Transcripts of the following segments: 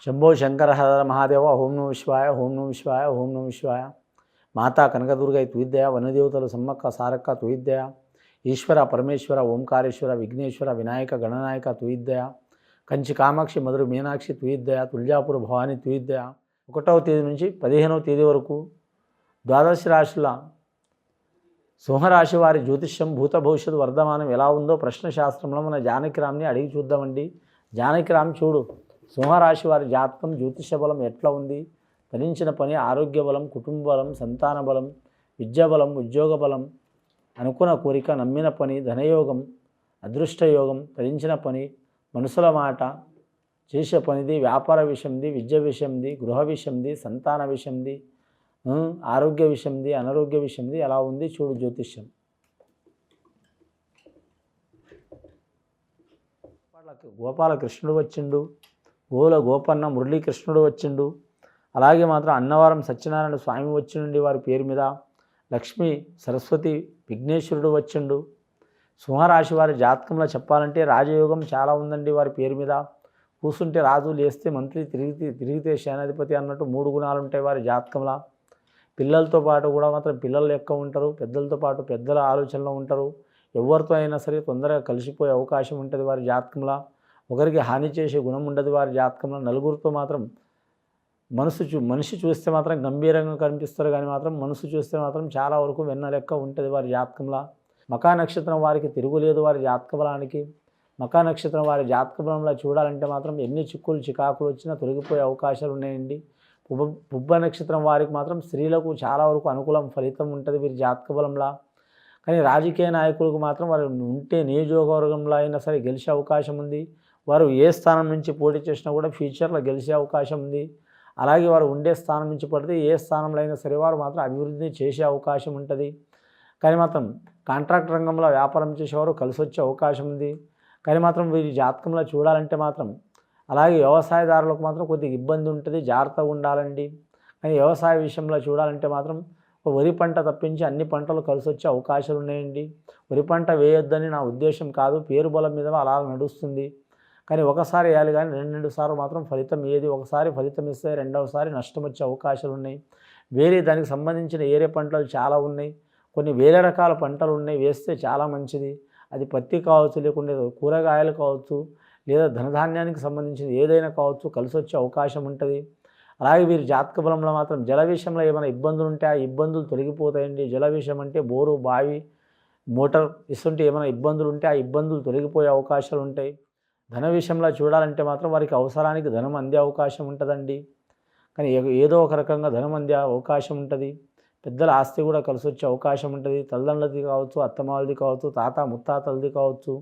శంభో శంకర హర మహాదేవ ఓం నమః శివాయ ఓం నమః శివాయ ఓం నమః శివాయ. మాతా కనకదుర్గై తుయిద్దయ వనదేవతలు సమ్మక్క సారక్క తుయిద్దయ. ఈశ్వర పరమేశ్వర ఓంకారేశ్వర విఘ్నేశ్వర వినాయక గణనాయక తుయిద్దయ. కంచి కామాక్షి మధుర మీనాక్షి తుయిద్దయ. తుల్జాపుర భవాని తుయిద్దయ. 1వ తేదీ నుంచి 15వ తేదీ వరకు ద్వాదశ రాశుల సింహరాశి వారి జ్యోతిష్యం భూత భవిష్యత్తు వర్ధమానం ఎలా ఉందో ప్రశ్నశాస్త్రంలో మన జానకిరామ్ని అడిగి చూద్దామండి. జానకిరామ్ చూడు, సింహరాశి వారి జాతకం జ్యోతిష బలం ఎట్లా ఉంది, ఫలించిన పని, ఆరోగ్య బలం, కుటుంబ బలం, సంతాన బలం, విద్యా బలం, ఉద్యోగ బలం, అనుకున్న కోరిక, నమ్మిన పని, ధనయోగం, అదృష్టయోగం, ఫలించిన పని, మనసుల మాట, చేసే పనిది, వ్యాపార విషయంది, విద్య విషయంది, గృహ విషయంది, సంతాన విషయంది, ఆరోగ్య విషయంది, అనారోగ్య విషయంది ఎలా ఉంది చూడు జ్యోతిష్యం. గోపాలకృష్ణుడు వచ్చిండు, గోల గోపన్న మురళీకృష్ణుడు వచ్చిండు. అలాగే మాత్రం అన్నవరం సత్యనారాయణ స్వామి వచ్చిండి వారి పేరు మీద. లక్ష్మీ సరస్వతి విఘ్నేశ్వరుడు వచ్చిండు. సింహరాశి వారి జాతకంలో చెప్పాలంటే రాజయోగం చాలా ఉందండి వారి పేరు మీద. కూర్చుంటే రాజు, లేస్తే మంత్రి, తిరిగితే సేనాధిపతి అన్నట్టు 3 గుణాలు ఉంటాయి వారి జాతకంలో. పిల్లలతో పాటు కూడా మాత్రం పిల్లల లెక్క ఉంటారు, పెద్దలతో పాటు పెద్దల ఆలోచనలో ఉంటారు. ఎవరితో అయినా సరే తొందరగా కలిసిపోయే అవకాశం ఉంటుంది వారి జాతకంలో. ఒకరికి హాని చేసే గుణం ఉండదు వారి జాతకంలో. నలుగురితో మాత్రం మనిషి చూస్తే మాత్రం గంభీరంగా కనిపిస్తారు, కానీ మాత్రం మనసు చూస్తే మాత్రం చాలా వరకు వెన్న లెక్క ఉంటుంది వారి జాతకంలో. మకా నక్షత్రం వారికి తిరుగులేదు వారి జాతక బలానికి. మకా నక్షత్రం వారి జాతక బలంలో చూడాలంటే మాత్రం ఎన్ని చిక్కులు చికాకులు వచ్చినా తొలగిపోయే అవకాశాలు ఉన్నాయండి. పుబ్బ నక్షత్రం వారికి మాత్రం స్త్రీలకు చాలా వరకు అనుకూలం ఫలితం ఉంటుంది వీరి జాతక బలంలో. కానీ రాజకీయ నాయకులకు మాత్రం వారు ఉంటే నియోజకవర్గంలో అయినా సరే గెలిచే అవకాశం ఉంది. వారు ఏ స్థానం నుంచి పోటీ చేసినా కూడా ఫ్యూచర్లో గెలిచే అవకాశం ఉంది. అలాగే వారు ఉండే స్థానం నుంచి పడితే ఏ స్థానంలో అయినా సరే వారు మాత్రం అభివృద్ధి చేసే అవకాశం ఉంటుంది. కానీ మాత్రం కాంట్రాక్ట్ రంగంలో వ్యాపారం చేసేవారు కలిసి వచ్చే అవకాశం ఉంది. కానీ మాత్రం వీరి జాతకంలో చూడాలంటే మాత్రం అలాగే వ్యవసాయదారులకు మాత్రం కొద్దిగా ఇబ్బంది ఉంటుంది, జాగ్రత్తగా ఉండాలండి. కానీ వ్యవసాయ విషయంలో చూడాలంటే మాత్రం వరి పంట తప్పించి అన్ని పంటలు కలిసి వచ్చే అవకాశాలు ఉన్నాయండి. వరి పంట వేయొద్దని నా ఉద్దేశం కాదు, పేరు బలం మీద అలా నడుస్తుంది. కానీ ఒకసారి వేయాలి, కానీ 2 సార్లు మాత్రం ఫలితం ఏది. ఒకసారి ఫలితం ఇస్తే రెండవసారి నష్టం వచ్చే అవకాశాలు ఉన్నాయి. వేరే దానికి సంబంధించిన ఏరే పంటలు చాలా ఉన్నాయి. కొన్ని వేరే రకాల పంటలు ఉన్నాయి, వేస్తే చాలా మంచిది. అది పత్తి కావచ్చు, లేకుంటే కూరగాయలు కావచ్చు, లేదా ధనధాన్యానికి సంబంధించిన ఏదైనా కావచ్చు, కలిసి వచ్చే అవకాశం ఉంటుంది. అలాగే వీరి జాతక బలంలో మాత్రం జల విషయంలో ఏమైనా ఇబ్బందులు ఉంటే ఆ ఇబ్బందులు తొలగిపోతాయండి. జల విషయం అంటే బోరు, బావి, మోటార్ ఇస్తుంటే ఏమైనా ఇబ్బందులు ఉంటే ఆ ఇబ్బందులు తొలగిపోయే అవకాశాలు ఉంటాయి. ధన విషయంలో చూడాలంటే మాత్రం వారికి అవసరానికి ధనం అందే అవకాశం ఉంటుందండి. కానీ ఏదో ఒక రకంగా ధనం అందే అవకాశం ఉంటుంది. పెద్దల ఆస్తి కూడా కలిసి వచ్చే అవకాశం ఉంటుంది. తల్లిదండ్రులది కావచ్చు, అత్తమాలది కావచ్చు, తాత ముత్తాతలది కావచ్చు,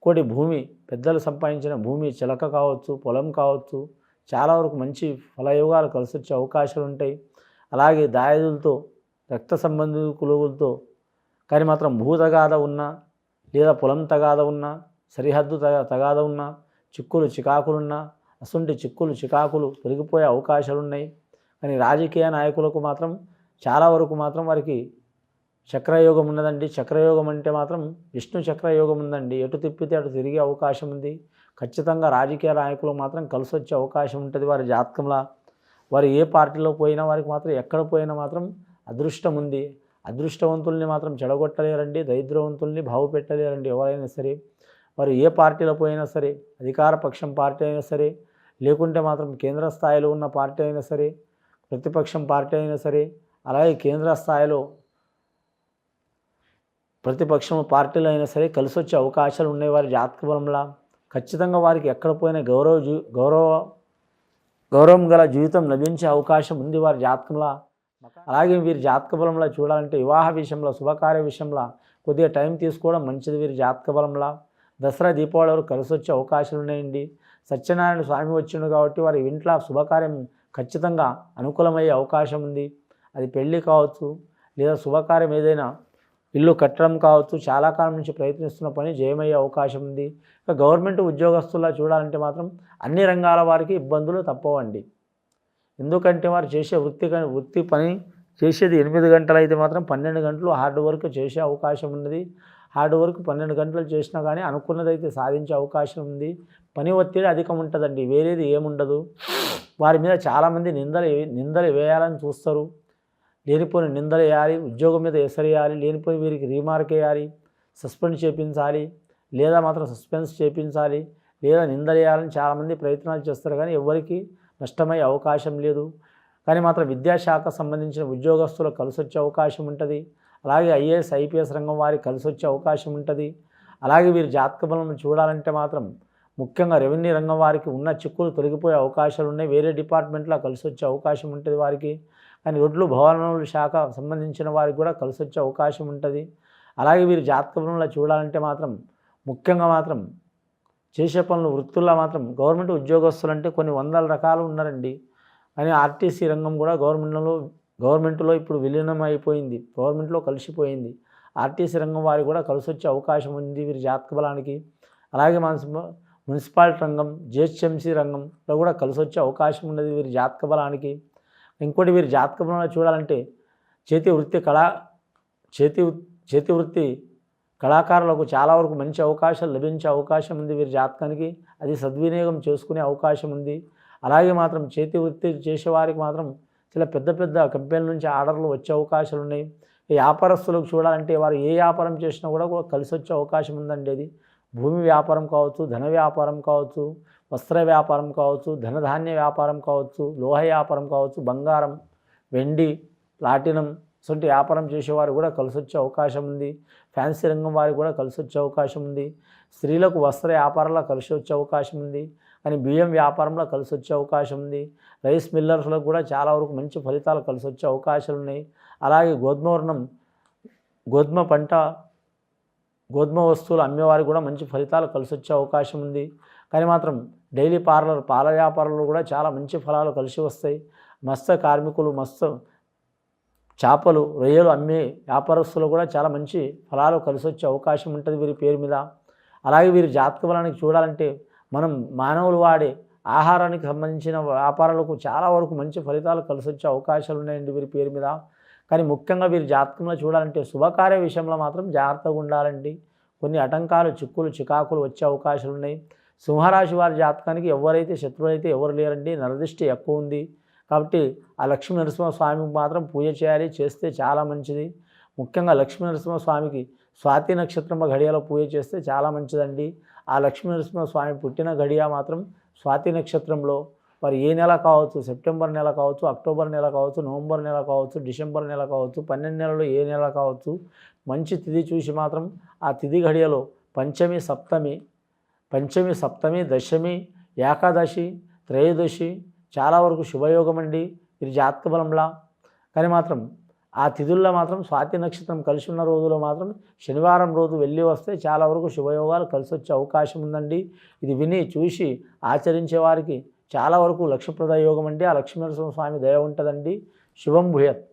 కోటి భూమి, పెద్దలు సంపాదించిన భూమి, చిలక కావచ్చు, పొలం కావచ్చు, చాలా వరకు మంచి ఫలయోగాలు కలిసి వచ్చే అవకాశాలు ఉంటాయి. అలాగే దాయాదులతో, రక్త సంబంధికులతో కానీ మాత్రం భూ తగాద ఉన్నా, లేదా పొలం తగాద ఉన్నా, సరిహద్దు తగాద ఉన్నా, చిక్కులు చికాకులున్నా, అసంటి చిక్కులు చికాకులు తొలగిపోయే అవకాశాలు ఉన్నాయి. కానీ రాజకీయ నాయకులకు మాత్రం చాలా వరకు మాత్రం వారికి చక్రయోగం ఉన్నదండి. చక్రయోగం అంటే మాత్రం విష్ణు చక్రయోగం ఉందండి. ఎటు తిప్పితే అటు తిరిగే అవకాశం ఉంది. ఖచ్చితంగా రాజకీయ నాయకులు మాత్రం కలిసి వచ్చే అవకాశం ఉంటుంది వారి జాతకంలో. వారు ఏ పార్టీలో పోయినా వారికి మాత్రం ఎక్కడ పోయినా మాత్రం అదృష్టం ఉంది. అదృష్టవంతుల్ని మాత్రం చెడగొట్టలేరండి, దరిద్రవంతుల్ని బాగుపెట్టలేరండి ఎవరైనా సరే. వారు ఏ పార్టీలో పోయినా సరే, అధికార పక్షం పార్టీ అయినా సరే, లేకుంటే మాత్రం కేంద్ర స్థాయిలో ఉన్న పార్టీ అయినా సరే, ప్రతిపక్షం పార్టీ అయినా సరే, అలాగే కేంద్ర స్థాయిలో ప్రతిపక్షం పార్టీలు అయినా సరే కలిసి వచ్చే అవకాశాలు ఉన్నాయి వారి జాతక బలంలో. ఖచ్చితంగా వారికి ఎక్కడ పోయినా గౌరవం గల జీవితం లభించే అవకాశం ఉంది వారి జాతకంలో. అలాగే వీరి జాతక బలంలో చూడాలంటే వివాహ విషయంలో, శుభకార్య విషయంలో కొద్దిగా టైం తీసుకోవడం మంచిది వీరి జాతక బలంలో. దసరా, దీపావళి వరకు కలిసి వచ్చే అవకాశాలు ఉన్నాయండి. సత్యనారాయణ స్వామి వచ్చిండు కాబట్టి వారి ఇంట్లో శుభకార్యం ఖచ్చితంగా అనుకూలమయ్యే అవకాశం ఉంది. అది పెళ్ళి కావచ్చు, లేదా శుభకార్యం ఏదైనా ఇల్లు కట్టడం కావచ్చు, చాలా కాలం నుంచి ప్రయత్నిస్తున్న పని జయమయ్యే అవకాశం ఉంది. ఇక గవర్నమెంట్ ఉద్యోగస్తుల్లో చూడాలంటే మాత్రం అన్ని రంగాల వారికి ఇబ్బందులు తప్పవండి. ఎందుకంటే వారు చేసే వృత్తి పని చేసేది 8 గంటలు అయితే మాత్రం 12 గంటలు హార్డ్ వర్క్ చేసే అవకాశం ఉన్నది. హార్డ్ వర్క్ 12 గంటలు చేసినా కానీ అనుకున్నదైతే సాధించే అవకాశం ఉంది. పని ఒత్తిడి అధికం ఉంటుందండి, వేరేది ఏముండదు. వారి మీద చాలామంది నిందలు వేయాలని చూస్తారు. లేనిపోయిన నిందలు వేయాలి, ఉద్యోగం మీద ఎసరేయాలి, లేనిపోయి వీరికి రీమార్క్ వేయాలి, సస్పెండ్ చేయించాలి, లేదా మాత్రం సస్పెన్స్ చేయించాలి, లేదా నిందలు వేయాలని చాలామంది ప్రయత్నాలు చేస్తారు. కానీ ఎవరికి నష్టమయ్యే అవకాశం లేదు. కానీ మాత్రం విద్యాశాఖ సంబంధించిన ఉద్యోగస్తులకు కలిసి వచ్చే అవకాశం ఉంటుంది. అలాగే ఐఏఎస్ ఐపీఎస్ రంగం వారికి కలిసి వచ్చే అవకాశం ఉంటుంది. అలాగే వీరి జాతక బలం చూడాలంటే మాత్రం ముఖ్యంగా రెవెన్యూ రంగం వారికి ఉన్న చిక్కులు తొలగిపోయే అవకాశాలు ఉన్నాయి. వేరే డిపార్ట్మెంట్లో కలిసి వచ్చే అవకాశం ఉంటుంది వారికి. కానీ రోడ్లు భవనముల శాఖ సంబంధించిన వారికి కూడా కలిసి వచ్చే అవకాశం ఉంటుంది. అలాగే వీరి జాతక బలంలో చూడాలంటే మాత్రం ముఖ్యంగా మాత్రం చేసే పనులు వృత్తుల్లో మాత్రం గవర్నమెంట్ ఉద్యోగస్తులు అంటే కొన్ని వందల రకాలు ఉన్నారండి. కానీ ఆర్టీసీ రంగం కూడా గవర్నమెంట్లో ఇప్పుడు విలీనం అయిపోయింది, గవర్నమెంట్లో కలిసిపోయింది. ఆర్టీసీ రంగం వారికి కూడా కలిసి వచ్చే అవకాశం ఉంది వీరి జాతక బలానికి. అలాగే మున్సిపాలిటీ రంగం, జిహెచ్ఎంసీ రంగంలో కూడా కలిసి వచ్చే అవకాశం ఉన్నది వీరి జాతక బలానికి. ఇంకోటి వీరి జాతక బలంలో చూడాలంటే చేతి వృత్తి కళాకారులకు చాలా వరకు మంచి అవకాశాలు లభించే అవకాశం ఉంది వీరి జాతకానికి. అది సద్వినియోగం చేసుకునే అవకాశం ఉంది. అలాగే మాత్రం చేతి వృత్తి చేసేవారికి మాత్రం చాలా పెద్ద పెద్ద కంపెనీల నుంచి ఆర్డర్లు వచ్చే అవకాశాలు ఉన్నాయి. ఈ వ్యాపారస్తులకు చూడాలంటే వారు ఏ వ్యాపారం చేసినా కూడా కలిసి వచ్చే అవకాశం ఉందండి. అది భూమి వ్యాపారం కావచ్చు, ధన వ్యాపారం కావచ్చు, వస్త్ర వ్యాపారం కావచ్చు, ధనధాన్య వ్యాపారం కావచ్చు, లోహ వ్యాపారం కావచ్చు, బంగారం, వెండి, ప్లాటినం వంటి వ్యాపారం చేసేవారు కూడా కలిసి వచ్చే అవకాశం ఉంది. ఫ్యాన్సీ రంగం వారికి కూడా కలిసి వచ్చే అవకాశం ఉంది. స్త్రీలకు వస్త్ర వ్యాపారంలో కలిసి వచ్చే అవకాశం ఉంది. కానీ బియ్యం వ్యాపారంలో కలిసి వచ్చే అవకాశం ఉంది. రైస్ మిల్లర్స్లకు కూడా చాలా వరకు మంచి ఫలితాలు కలిసి వచ్చే అవకాశాలు ఉన్నాయి. అలాగే గోధుమ వస్తువులు అమ్మేవారికి కూడా మంచి ఫలితాలు కలిసి వచ్చే అవకాశం ఉంది. కానీ మాత్రం డైలీ పాల వ్యాపారంలో కూడా చాలా మంచి ఫలాలు కలిసి వస్తాయి. మత్స్య కార్మికులు, చేపలు, రొయ్యలు అమ్మే వ్యాపారస్తులు కూడా చాలా మంచి ఫలాలు కలిసి వచ్చే అవకాశం ఉంటుంది వీరి పేరు మీద. అలాగే వీరి జాతక బలానికి చూడాలంటే మనం మానవులు వాడే ఆహారానికి సంబంధించిన వ్యాపారాలకు చాలా వరకు మంచి ఫలితాలు కలిసి వచ్చే అవకాశాలు ఉన్నాయండి వీరి పేరు మీద. కానీ ముఖ్యంగా వీరి జాతకంలో చూడాలంటే శుభకార్య విషయంలో మాత్రం జాగ్రత్తగా ఉండాలండి. కొన్ని ఆటంకాలు, చిక్కులు, చికాకులు వచ్చే అవకాశాలు ఉన్నాయి. సింహరాశి వారి జాతకానికి ఎవరైతే శత్రువులైతే ఎవరు లేరండి, నరదృష్టి ఎక్కువ ఉంది. కాబట్టి ఆ లక్ష్మీ నరసింహస్వామికి మాత్రం పూజ చేయాలి, చేస్తే చాలా మంచిది. ముఖ్యంగా లక్ష్మీ నరసింహస్వామికి స్వాతి నక్షత్రం ఘడియలో పూజ చేస్తే చాలా మంచిదండి. ఆ లక్ష్మీ నరసింహస్వామి పుట్టిన ఘడియ మాత్రం స్వాతి నక్షత్రంలో వారు ఏ నెల కావచ్చు, సెప్టెంబర్ నెల కావచ్చు, అక్టోబర్ నెల కావచ్చు, నవంబర్ నెల కావచ్చు, డిసెంబర్ నెల కావచ్చు, 12 నెలలు ఏ నెల కావచ్చు, మంచి తిథి చూసి మాత్రం ఆ తిథి ఘడియలో పంచమి, సప్తమి, దశమి, ఏకాదశి, త్రయోదశి చాలా వరకు శుభయోగం అండి వీరి జాతక బలంలా. కానీ మాత్రం ఆ తిథుల్లో మాత్రం స్వాతి నక్షత్రం కలిసి ఉన్న రోజులో మాత్రం శనివారం రోజు వెళ్ళి వస్తే చాలా వరకు శుభయోగాలు కలిసి వచ్చే అవకాశం ఉందండి. ఇది విని చూసి ఆచరించే వారికి చాలా వరకు లక్ష్మీప్రద యోగం అండి. ఆ లక్ష్మీనరసింహ స్వామి దయ ఉంటుందండి. శుభం భూయత్.